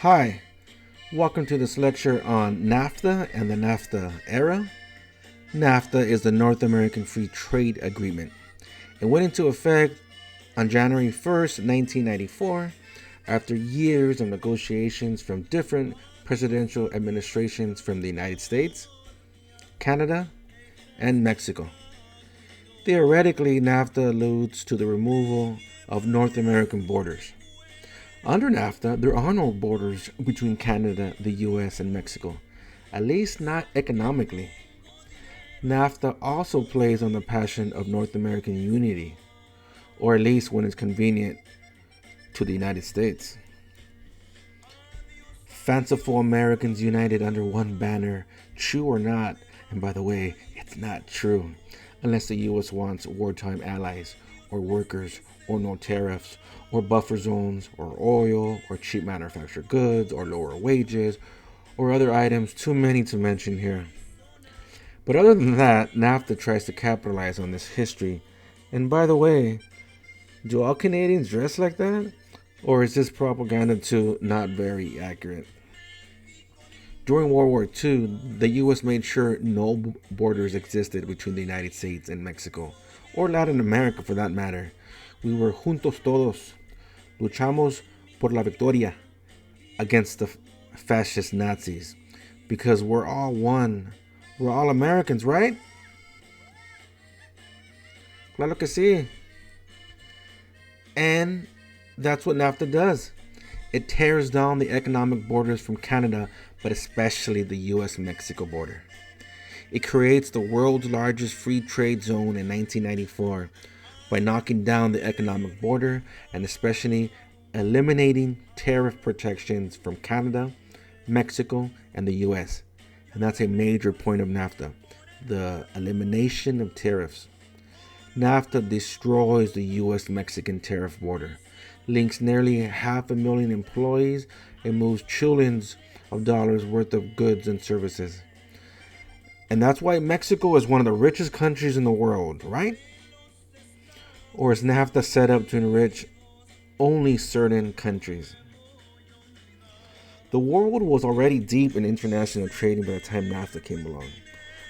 Hi, welcome to this lecture on NAFTA and the NAFTA era. NAFTA is the North American Free Trade Agreement. It went into effect on January 1st, 1994, after years of negotiations from different presidential administrations from the United States, Canada, and Mexico. Theoretically, NAFTA alludes to the removal of North American borders. Under NAFTA, there are no borders between Canada, the US, and Mexico, at least not economically. NAFTA also plays on the passion of North American unity, or at least when it's convenient to the United States. Fanciful Americans united under one banner, true or not, and by the way, it's not true, unless the US wants wartime allies, or workers, or no tariffs, or buffer zones, or oil, or cheap manufactured goods, or lower wages, or other items too many to mention here. But other than that, NAFTA tries to capitalize on this history. And by the way, do all Canadians dress like that? Or is this propaganda too not very accurate? During World War II, the US made sure no borders existed between the United States and Mexico, or Latin America for that matter. We were juntos todos. Luchamos por la victoria against the fascist Nazis, because we're all one. We're all Americans, right? Claro que sí. And that's what NAFTA does. It tears down the economic borders from Canada, but especially the US-Mexico border. It creates the world's largest free trade zone in 1994 by knocking down the economic border and especially eliminating tariff protections from Canada, Mexico, and the US. And that's a major point of NAFTA, the elimination of tariffs. NAFTA destroys the US-Mexican tariff border, links nearly 500,000 employees, and moves trillions of dollars worth of goods and services. And that's why Mexico is one of the richest countries in the world, right? Or is NAFTA set up to enrich only certain countries? The world was already deep in international trading by the time NAFTA came along.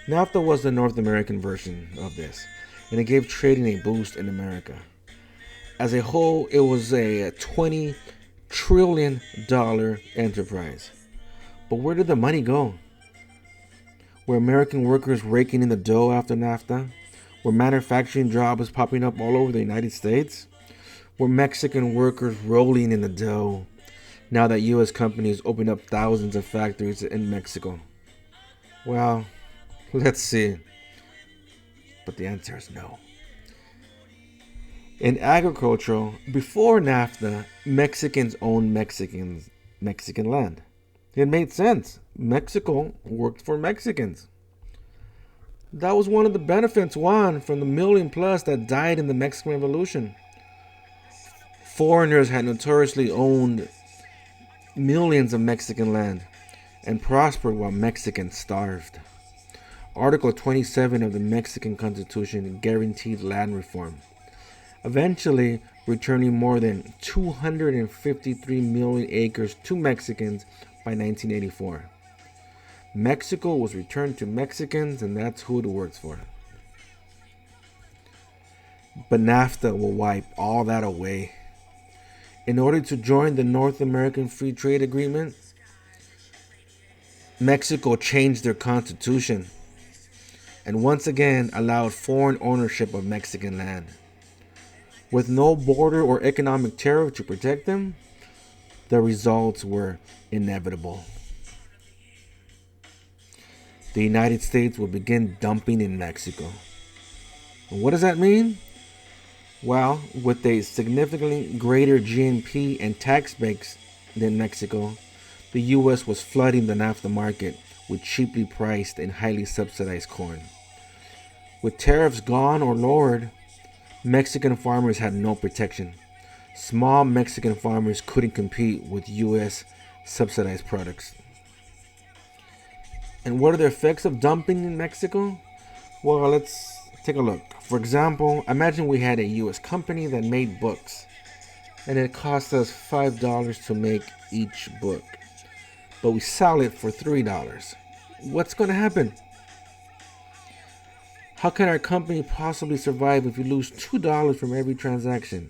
NAFTA was the North American version of this, and it gave trading a boost in America. As a whole, it was a $20 trillion enterprise. But where did the money go? Were American workers raking in the dough after NAFTA? Were manufacturing jobs popping up all over the United States? Were Mexican workers rolling in the dough now that U.S. companies opened up thousands of factories in Mexico? Well, let's see. But the answer is no. In agriculture, before NAFTA, Mexicans owned Mexican land. It made sense. Mexico worked for Mexicans. That was one of the benefits won from the million plus that died in the Mexican Revolution. Foreigners had notoriously owned millions of Mexican land and prospered while Mexicans starved. Article 27 of the Mexican Constitution guaranteed land reform, eventually returning more than 253 million acres to Mexicans by 1984. Mexico was returned to Mexicans, and that's who it works for. But NAFTA will wipe all that away. In order to join the North American Free Trade Agreement, Mexico changed their constitution and once again allowed foreign ownership of Mexican land. With no border or economic tariff to protect them, the results were inevitable. The United States will begin dumping in Mexico. And what does that mean? Well, with a significantly greater GNP and tax base than Mexico, the U.S. was flooding the NAFTA market with cheaply priced and highly subsidized corn. With tariffs gone or lowered, Mexican farmers had no protection. Small Mexican farmers couldn't compete with U.S. subsidized products. And what are the effects of dumping in Mexico? Well, let's take a look. For example, imagine we had a U.S. company that made books, and it cost us $5 to make each book. but we sell it for $3. What's going to happen? How can our company possibly survive if we lose $2 from every transaction?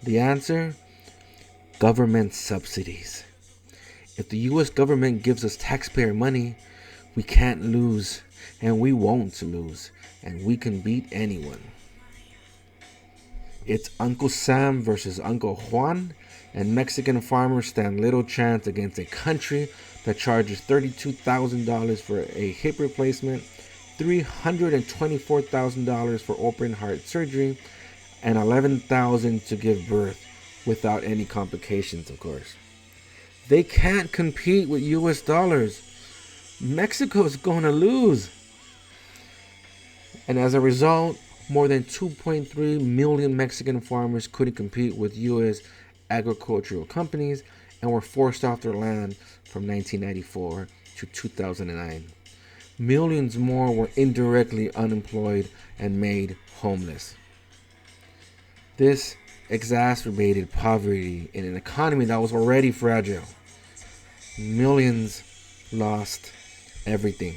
The answer? Government subsidies. If the US government gives us taxpayer money, we can't lose, and we won't lose, and we can beat anyone. It's Uncle Sam versus Uncle Juan, and Mexican farmers stand little chance against a country that charges $32,000 for a hip replacement, $324,000 for open heart surgery, and $11,000 to give birth without any complications, of course. They can't compete with US dollars. Mexico's going to lose. And as a result, more than 2.3 million Mexican farmers couldn't compete with US agricultural companies and were forced off their land from 1994 to 2009. Millions more were indirectly unemployed and made homeless. This exacerbated poverty in an economy that was already fragile. Millions lost everything.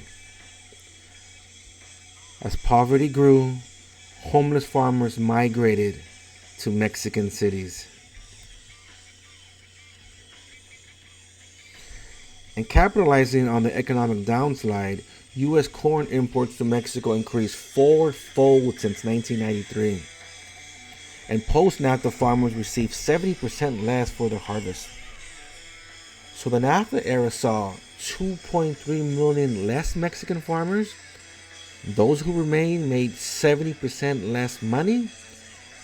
As poverty grew, homeless farmers migrated to Mexican cities. And capitalizing on the economic downslide, U.S. corn imports to Mexico increased fourfold since 1993. And post-NAFTA farmers received 70% less for their harvest. So the NAFTA era saw 2.3 million less Mexican farmers. Those who remained made 70% less money,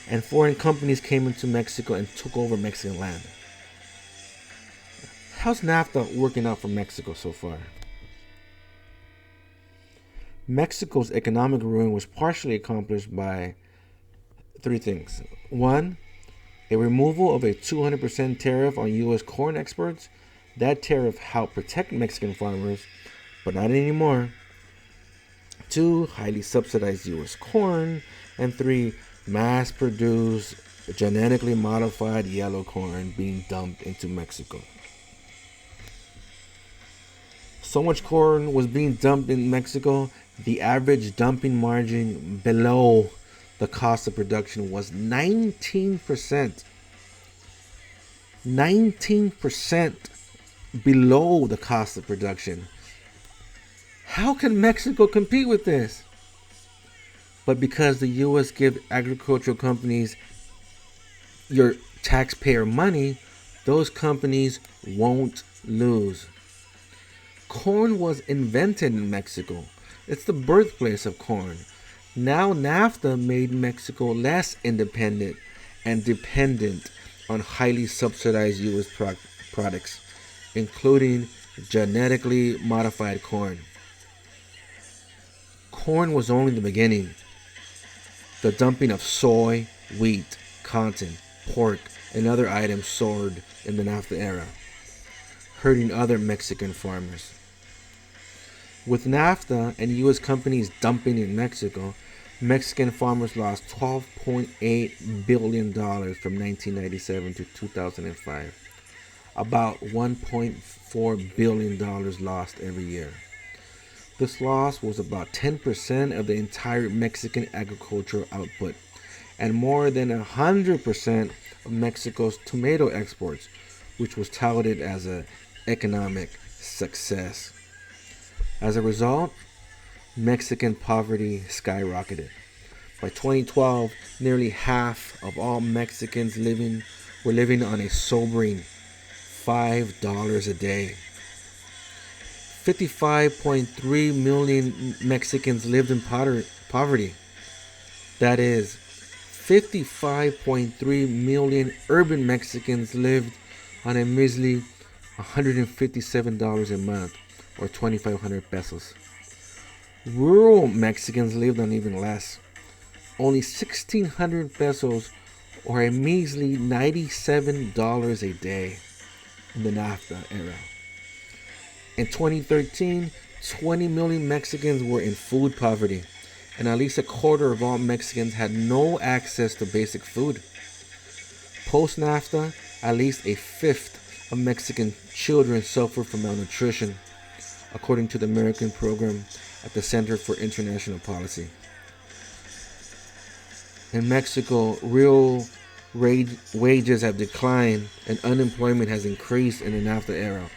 and foreign companies came into Mexico and took over Mexican land. How's NAFTA working out for Mexico so far? Mexico's economic ruin was partially accomplished by three things. One, a removal of a 200% tariff on U.S. corn exports. That tariff helped protect Mexican farmers, but not anymore. Two, highly subsidized U.S. corn. And three, mass-produced, genetically modified yellow corn being dumped into Mexico. So much corn was being dumped in Mexico, the average dumping margin below the cost of production was 19%. 19% below the cost of production. How can Mexico compete with this? But because the U.S. give agricultural companies your taxpayer money, those companies won't lose. Corn was invented in Mexico. It's the birthplace of corn. Now NAFTA made Mexico less independent and dependent on highly subsidized U.S. products, including genetically modified corn. Corn was only the beginning. The dumping of soy, wheat, cotton, pork, and other items soared in the NAFTA era, hurting other Mexican farmers. With NAFTA and U.S. companies dumping in Mexico, Mexican farmers lost $12.8 billion from 1997 to 2005. About $1.4 billion lost every year. This loss was about 10% of the entire Mexican agricultural output and more than 100% of Mexico's tomato exports, which was touted as an economic success. As a result, Mexican poverty skyrocketed. By 2012, nearly half of all Mexicans were living on a sobering $5 a day. 55.3 million Mexicans lived in poverty. That is, 55.3 million urban Mexicans lived on a measly $157 a month, or 2,500 pesos. Rural Mexicans lived on even less, only 1,600 pesos, or a measly $97 a day in the NAFTA era. In 2013, 20 million Mexicans were in food poverty, and at least a quarter of all Mexicans had no access to basic food. Post-NAFTA, at least a fifth of Mexican children suffer from malnutrition, according to the American program at the Center for International Policy. In Mexico, real wages have declined and unemployment has increased in the NAFTA era,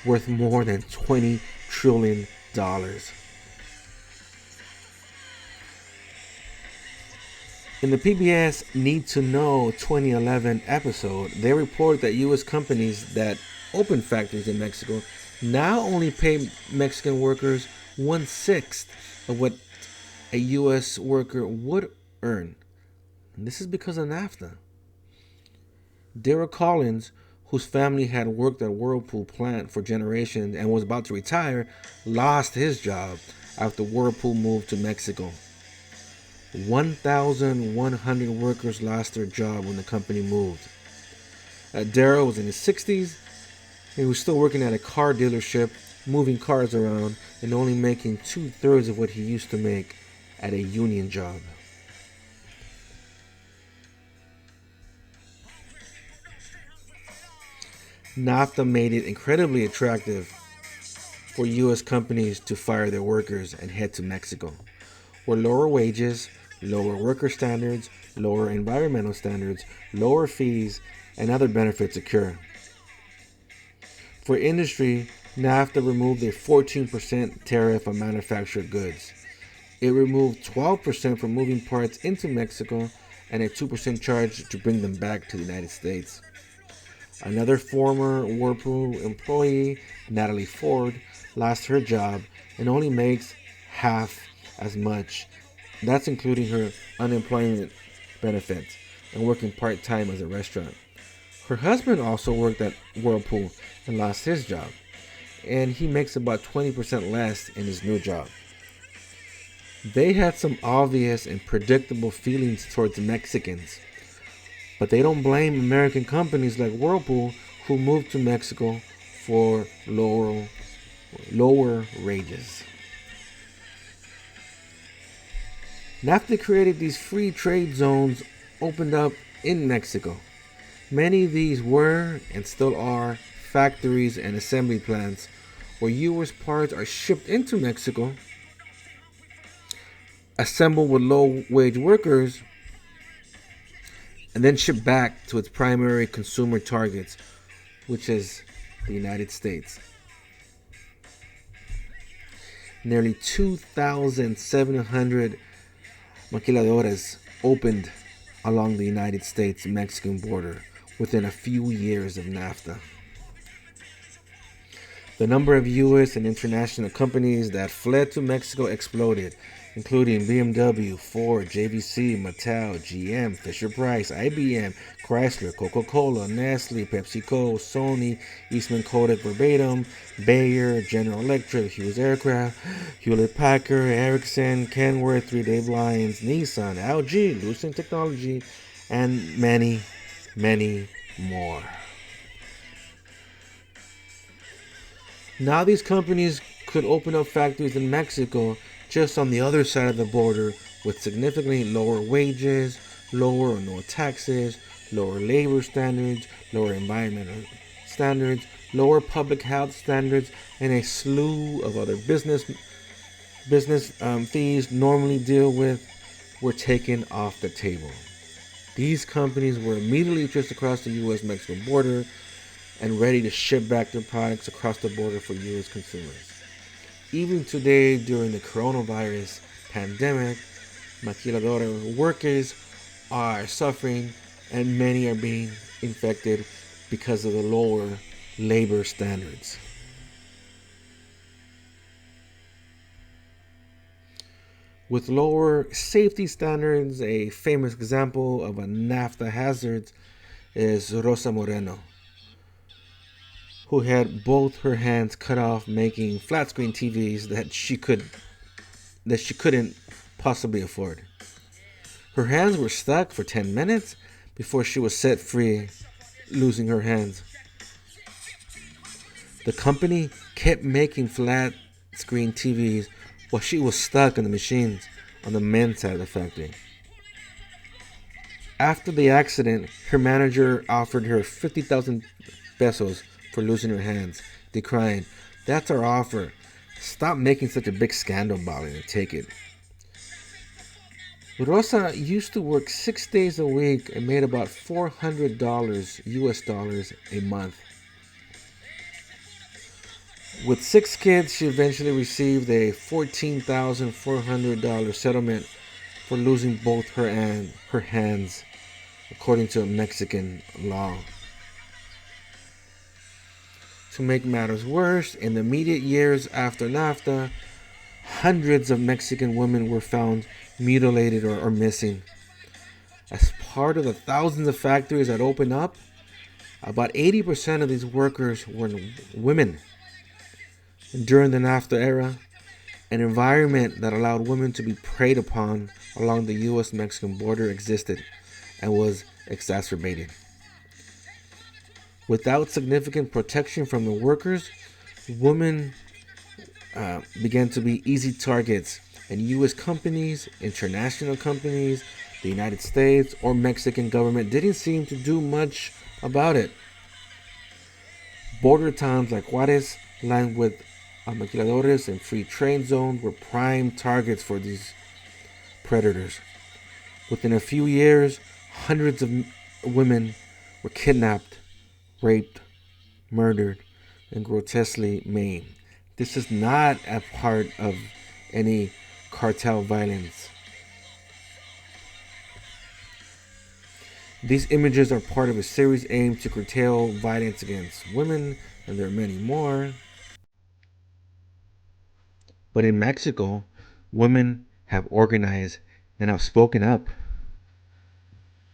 worth more than $20 trillion. In the PBS Need to Know 2011 episode, they report that U.S. companies that open factories in Mexico now only pay Mexican workers 1/6 of what a U.S. worker would earn. And this is because of NAFTA. Darrell Collins, whose family had worked at Whirlpool plant for generations and was about to retire, lost his job after Whirlpool moved to Mexico. 1,100 workers lost their job when the company moved. Darrell was in his 60s. He was still working at a car dealership, moving cars around, and only making 2/3 of what he used to make at a union job. NAFTA made it incredibly attractive for U.S. companies to fire their workers and head to Mexico, where lower wages, lower worker standards, lower environmental standards, lower fees, and other benefits occur. For industry, NAFTA removed a 14% tariff on manufactured goods. It removed 12% for moving parts into Mexico and a 2% charge to bring them back to the United States. Another former Whirlpool employee, Natalie Ford, lost her job and only makes half as much. That's including her unemployment benefits and working part-time as a restaurant. Her husband also worked at Whirlpool and lost his job, and he makes about 20% less in his new job. They had some obvious and predictable feelings towards Mexicans, but they don't blame American companies like Whirlpool who moved to Mexico for lower wages. NAFTA created these free trade zones opened up in Mexico. Many of these were, and still are, factories and assembly plants where U.S. parts are shipped into Mexico, assembled with low-wage workers, and then shipped back to its primary consumer targets, which is the United States. Nearly 2,700 maquiladoras opened along the United States-Mexican border within a few years of NAFTA. The number of U.S. and international companies that fled to Mexico exploded, including BMW, Ford, JVC, Mattel, GM, Fisher-Price, IBM, Chrysler, Coca-Cola, Nestle, PepsiCo, Sony, Eastman Kodak Verbatim, Bayer, General Electric, Hughes Aircraft, Hewlett-Packard, Ericsson, Kenworth, Three Dave Lions, Nissan, LG, Lucent Technology, and many, many more. Now these companies could open up factories in Mexico just on the other side of the border with significantly lower wages, lower or no taxes, lower labor standards, lower environmental standards, lower public health standards, and a slew of other business fees normally deal with were taken off the table. These companies were immediately just across the U.S.-Mexico border and ready to ship back their products across the border for U.S. consumers. Even today, during the coronavirus pandemic, maquiladora workers are suffering and many are being infected because of the lower labor standards. With lower safety standards, a famous example of a NAFTA hazard is Rosa Moreno, who had both her hands cut off making flat screen TVs that she couldn't possibly afford. Her hands were stuck for 10 minutes before she was set free, losing her hands. The company kept making flat screen TVs while she was stuck in the machines on the men's side of the factory. After the accident, her manager offered her 50,000 pesos for losing her hands, decrying, "That's our offer. Stop making such a big scandal about it and take it." Rosa used to work 6 days a week and made about $400 US dollars a month. With 6 kids, she eventually received a $14,400 settlement for losing both her hands, according to Mexican law. To make matters worse, in the immediate years after NAFTA, hundreds of Mexican women were found mutilated or missing. As part of the thousands of factories that opened up, about 80% of these workers were women. During the NAFTA era, an environment that allowed women to be preyed upon along the US Mexican border existed and was exacerbated. Without significant protection from the workers, women began to be easy targets, and US companies, international companies, the United States, or Mexican government didn't seem to do much about it. Border towns like Juarez, lined with maquiladoras and free trade zones, were prime targets for these predators. Within a few years, hundreds of women were kidnapped, raped, murdered, and grotesquely maimed. This is not a part of any cartel violence. These images are part of a series aimed to curtail violence against women, and there are many more. But in Mexico, women have organized and have spoken up.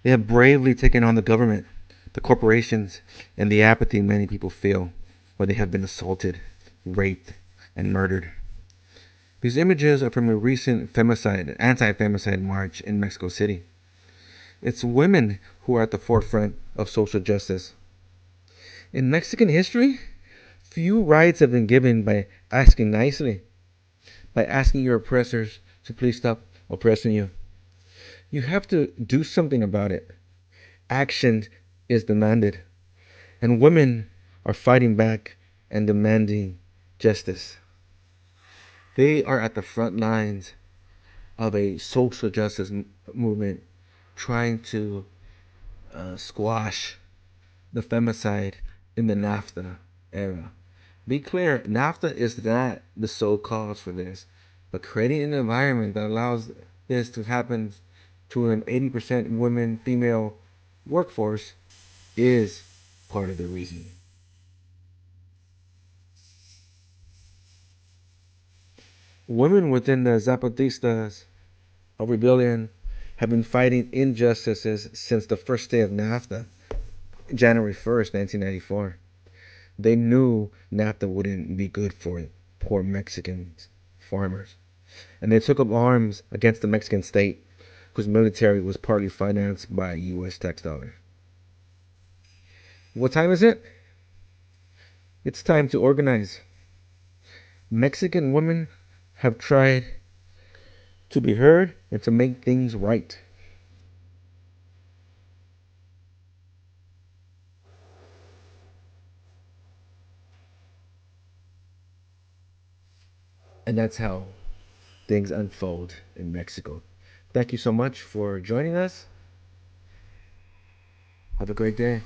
They have bravely taken on the government, the corporations, and the apathy many people feel when they have been assaulted, raped, and murdered. These images are from a recent anti-femicide march in Mexico City. It's women who are at the forefront of social justice. In Mexican history, few rights have been given by asking nicely, by asking your oppressors to please stop oppressing you. You have to do something about it. Action is demanded. And women are fighting back and demanding justice. They are at the front lines of a social justice movement trying to squash the femicide in the NAFTA era. Be clear, NAFTA is not the sole cause for this, but creating an environment that allows this to happen to an 80% women female workforce is part of the reason. Women within the Zapatistas of rebellion have been fighting injustices since the first day of NAFTA, January 1st, 1994. They knew NAFTA wouldn't be good for poor Mexican farmers. And they took up arms against the Mexican state, whose military was partly financed by US tax dollars. What time is it? It's time to organize. Mexican women have tried to be heard and to make things right. And that's how things unfold in Mexico. Thank you so much for joining us. Have a great day.